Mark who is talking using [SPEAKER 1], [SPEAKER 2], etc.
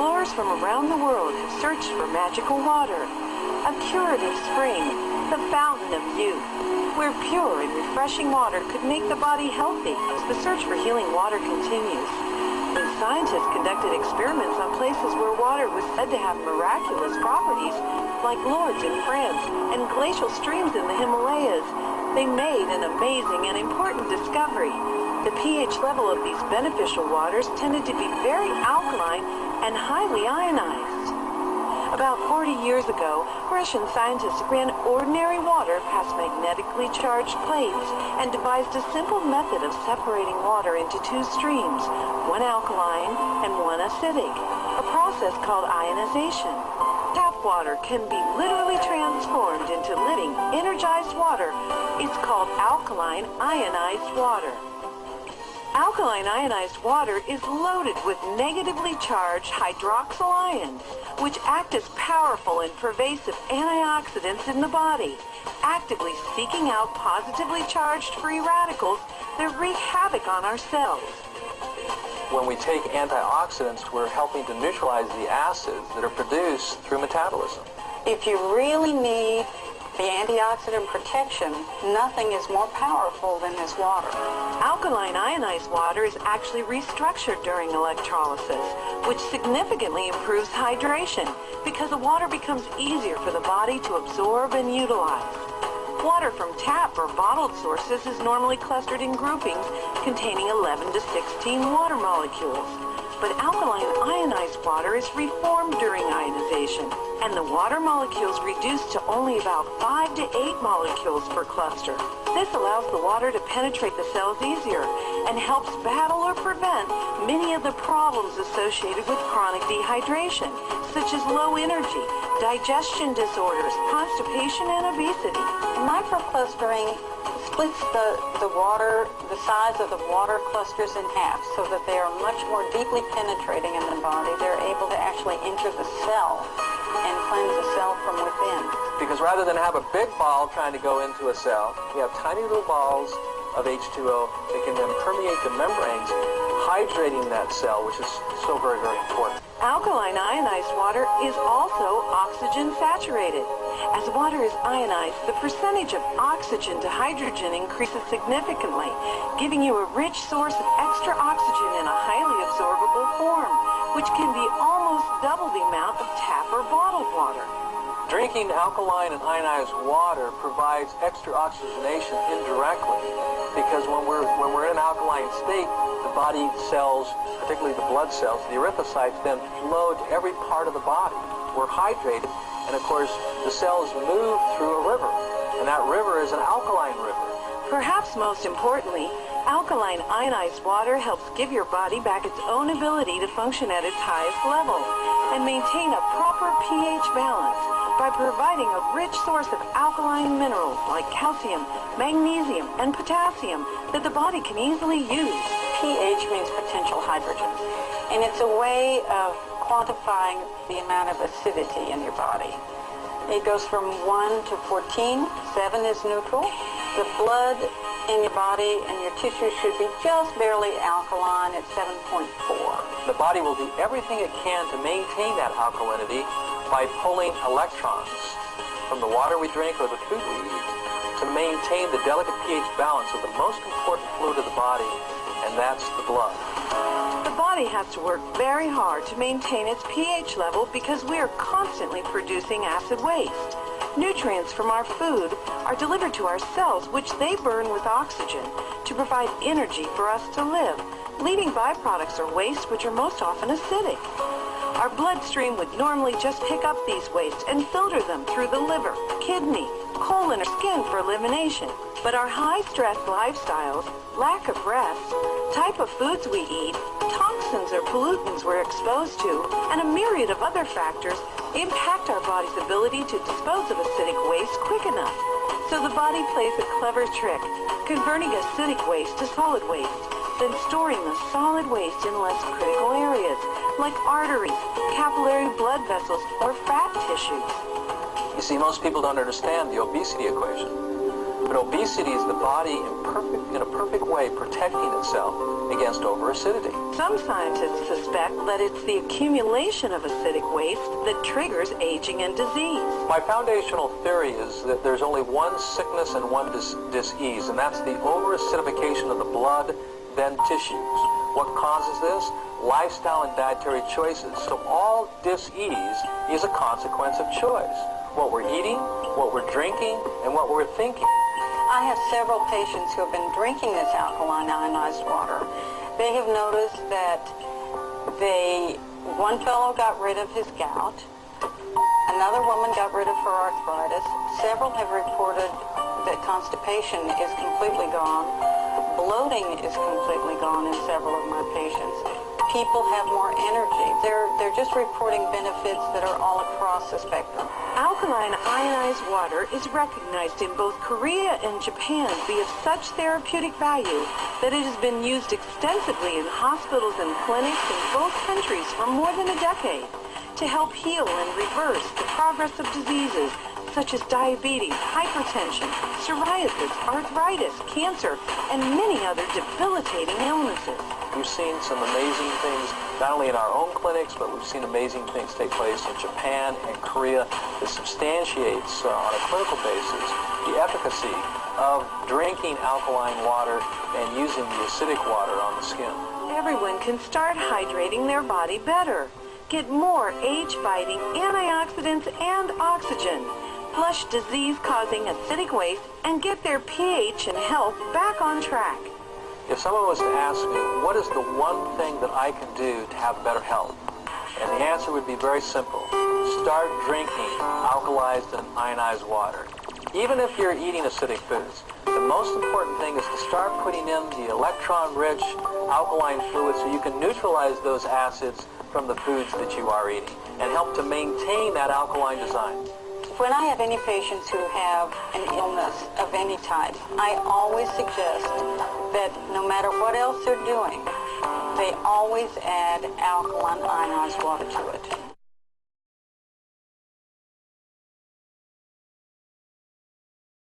[SPEAKER 1] explorers from around the world have searched for magical water, a curative spring, the fountain of youth, where pure and refreshing water could make the body healthy. The search for healing water continues. When scientists conducted experiments on places where water was said to have miraculous properties, like Lourdes in France and glacial streams in the Himalayas, they made an amazing and important discovery. The pH level of these beneficial waters tended to be very alkaline and highly ionized. About 40 years ago, Russian scientists ran ordinary water past magnetically charged plates and devised a simple method of separating water into two streams, one alkaline and one acidic, a process called ionization. Tap water can be literally transformed into living, energized water. It's called alkaline ionized water. Alkaline ionized water is loaded with negatively charged hydroxyl ions, which act as powerful and pervasive antioxidants in the body, actively seeking out positively charged free radicals that wreak havoc on our cells.
[SPEAKER 2] When we take antioxidants, we're helping to neutralize the acids that are produced through metabolism.
[SPEAKER 3] If you really need the antioxidant protection, nothing is more powerful than this water.
[SPEAKER 1] Alkaline ionized water is actually restructured during electrolysis, which significantly improves hydration because the water becomes easier for the body to absorb and utilize. Water from tap or bottled sources is normally clustered in groupings containing 11 to 16 water molecules. But alkaline ionized water is reformed during ionization, and the water molecules reduce to only about 5 to 8 molecules per cluster. This allows the water to penetrate the cells easier and helps battle or prevent many of the problems associated with chronic dehydration, such as low energy, digestion disorders, constipation, and obesity.
[SPEAKER 3] Microclustering splits the size of the water clusters in half so that they are much more deeply penetrating in the body. They're able to actually enter the cell and cleanse the cell from within.
[SPEAKER 2] Because rather than have a big ball trying to go into a cell, we have tiny little balls of H2O that can then permeate the membranes, hydrating that cell, which is so very, very important.
[SPEAKER 1] Alkaline ionized water is also oxygen saturated. As water is ionized, the percentage of oxygen to hydrogen increases significantly, giving you a rich source of extra oxygen in a highly absorbable form, which can be almost double the amount of tap or bottled water.
[SPEAKER 2] Drinking alkaline and ionized water provides extra oxygenation indirectly, because when we're in an alkaline state, the body cells, particularly the blood cells, the erythrocytes, then flow to every part of the body. We're hydrated, and of course, the cells move through a river, and that river is an alkaline river.
[SPEAKER 1] Perhaps most importantly, alkaline ionized water helps give your body back its own ability to function at its highest level and maintain a proper pH balance by providing a rich source of alkaline minerals like calcium, magnesium, and potassium that the body can easily use.
[SPEAKER 3] pH means potential hydrogen, and it's a way of quantifying the amount of acidity in your body. It goes from 1 to 14. 7 is neutral. The blood in your body and your tissues should be just barely alkaline at 7.4.
[SPEAKER 2] The body will do everything it can to maintain that alkalinity by pulling electrons from the water we drink or the food we eat to maintain the delicate pH balance of the most important fluid of the body, and that's the blood.
[SPEAKER 1] The body has to work very hard to maintain its pH level because we are constantly producing acid waste. Nutrients from our food are delivered to our cells, which they burn with oxygen to provide energy for us to live. Leaving byproducts are waste, which are most often acidic. Our bloodstream would normally just pick up these wastes and filter them through the liver, kidney, colon, or skin for elimination. But our high-stress lifestyles, lack of rest, type of foods we eat, toxins or pollutants we're exposed to, and a myriad of other factors impact our body's ability to dispose of acidic waste quick enough. So the body plays a clever trick, converting acidic waste to solid waste, then storing the solid waste in less critical areas, like arteries, capillary blood vessels, or fat tissues.
[SPEAKER 2] You see, most people don't understand the obesity equation. But obesity is the body in a perfect way protecting itself against overacidity.
[SPEAKER 1] Some scientists suspect that it's the accumulation of acidic waste that triggers aging and disease.
[SPEAKER 2] My foundational theory is that there's only one sickness and one disease, and that's the overacidification of the blood, then tissues. What causes this? Lifestyle and dietary choices. So all disease is a consequence of choice. What we're eating, what we're drinking, and what we're thinking.
[SPEAKER 3] I have several patients who have been drinking this alkaline ionized water. They have noticed that one fellow got rid of his gout, another woman got rid of her arthritis, several have reported that constipation is completely gone, bloating is completely gone in several of my patients. People have more energy. They're just reporting benefits that are all across the spectrum.
[SPEAKER 1] Alkaline ionized water is recognized in both Korea and Japan to be of such therapeutic value that it has been used extensively in hospitals and clinics in both countries for more than a decade to help heal and reverse the progress of diseases such as diabetes, hypertension, psoriasis, arthritis, cancer, and many other debilitating illnesses.
[SPEAKER 2] We've seen some amazing things, not only in our own clinics, but we've seen amazing things take place in Japan and Korea that substantiates on a clinical basis the efficacy of drinking alkaline water and using the acidic water on the skin.
[SPEAKER 1] Everyone can start hydrating their body better, get more age-fighting antioxidants and oxygen, flush disease-causing acidic waste, and get their pH and health back on track.
[SPEAKER 2] If someone was to ask me, what is the one thing that I can do to have better health? And the answer would be very simple. Start drinking alkalized and ionized water. Even if you're eating acidic foods, the most important thing is to start putting in the electron-rich alkaline fluid so you can neutralize those acids from the foods that you are eating and help to maintain that alkaline design.
[SPEAKER 3] When I have any patients who have an illness of any type, I always suggest that no matter what else they're doing, they always add alkaline ionized water to it.